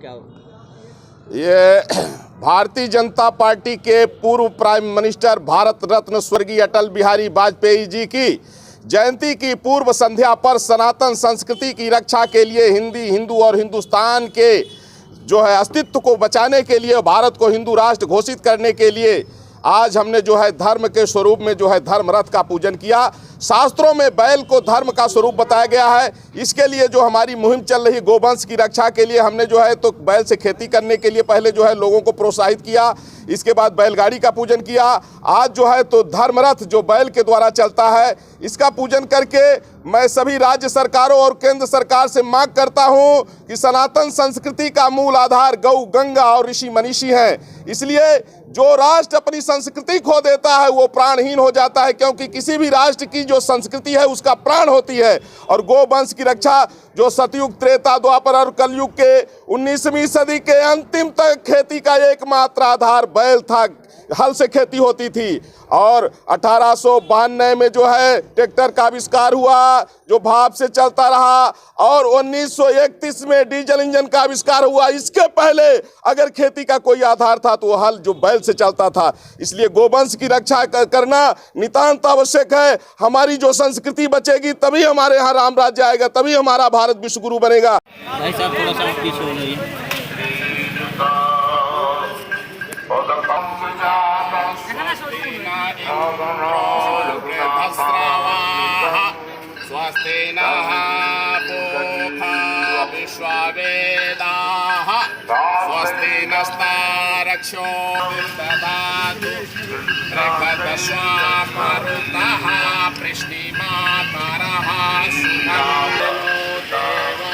क्या ये भारतीय जनता पार्टी के पूर्व प्राइम मिनिस्टर भारत रत्न स्वर्गीय अटल बिहारी वाजपेयी जी की जयंती की पूर्व संध्या पर सनातन संस्कृति की रक्षा के लिए हिंदू और हिंदुस्तान के जो है अस्तित्व को बचाने के लिए, भारत को हिंदू राष्ट्र घोषित करने के लिए आज हमने जो है धर्म के स्वरूप में जो है धर्म रथ का पूजन किया। शास्त्रों में बैल को धर्म का स्वरूप बताया गया है। इसके लिए जो हमारी मुहिम चल रही गोवंश की रक्षा के लिए हमने जो है तो बैल से खेती करने के लिए पहले जो है लोगों को प्रोत्साहित किया, इसके बाद बैलगाड़ी का पूजन किया। आज जो है तो धर्म रथ जो बैल के द्वारा चलता है इसका पूजन करके मैं सभी राज्य सरकारों और केंद्र सरकार से मांग करता हूं कि सनातन संस्कृति का मूल आधार गौ, गंगा और ऋषि मनीषी हैं। इसलिए जो राष्ट्र अपनी संस्कृति खो देता है वो प्राणहीन हो जाता है, क्योंकि किसी भी राष्ट्र की जो संस्कृति है उसका प्राण होती है। और गोवंश की रक्षा जो सतयुग, त्रेता, द्वापर और कलयुग के 19वीं सदी के अंतिम तक खेती का एकमात्र आधार बैल था। हल से खेती होती थी और 1892 में जो है ट्रैक्टर का आविष्कार हुआ जो भाप से चलता रहा और 1931 में डीजल इंजन का आविष्कार हुआ। इसके पहले अगर खेती का कोई आधार था तो वो हल जो बैल से चलता था। इसलिए गोवंश की रक्षा करना नितांत आवश्यक है। हमारी जो संस्कृति बचेगी तभी हमारे यहाँ राम राज्य आएगा, तभी हमारा भारत विश्वगुरु बनेगा। भाई साहब थोड़ा सा पीछे हो जाइए। स्वस्ति नः पूषा विश्ववेदाः स्वस्ति नस्तारक्षो ददातु मरुतः पृष्णिमातरः सुनो देवा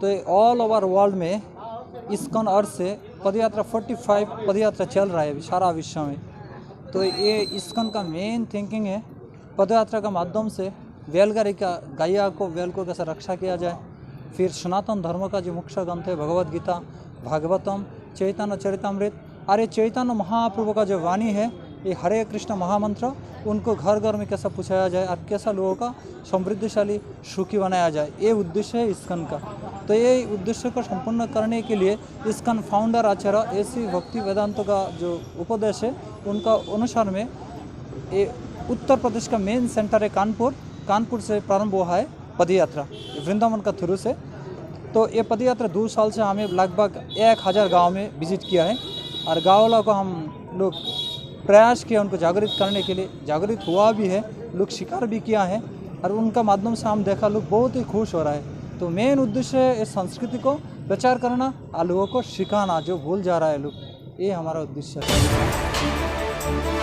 तो ऑल ओवर वर्ल्ड में इस्कॉन अर्थ से पदयात्रा 45 पदयात्रा चल रहा है अभी सारा विश्व में। तो ये इस्कॉन का मेन थिंकिंग है पदयात्रा का माध्यम से बैलगाड़ी का गाया को बैल को कैसे रक्षा किया जाए। फिर सनातन धर्म का जो मुख्य ग्रंथ है भगवद गीता, भागवतम, चैतन्य चरितमृत और ये चैतन्य महाप्रभु का जो वाणी है ये हरे कृष्ण महामंत्र उनको घर घर में कैसा पूछाया जाए और कैसा लोगों का समृद्धिशाली सुखी बनाया जाए, ये उद्देश्य है इस्कॉन का। तो ये उद्देश्य को संपूर्ण करने के लिए इस्कॉन फाउंडर आचार्य एसी भक्ति वेदांत का जो उपदेश है उनका अनुसार में ये उत्तर प्रदेश का मेन सेंटर है कानपुर से प्रारंभ हुआ है पदयात्रा वृंदावन का थ्रू से। तो ये पदयात्रा 2 साल से हमें लगभग 1000 गाँव में विजिट किया है और गाँव वालों को हम लोग प्रयास किया उनको जागृत करने के लिए, जागृत हुआ भी है, लोग शिकार भी किया है और उनका माध्यम से हम देखा लोग बहुत ही खुश हो रहा है। तो मेन उद्देश्य है इस संस्कृति को प्रचार करना और लोगों को सिखाना जो भूल जा रहा है लोग, ये हमारा उद्देश्य है।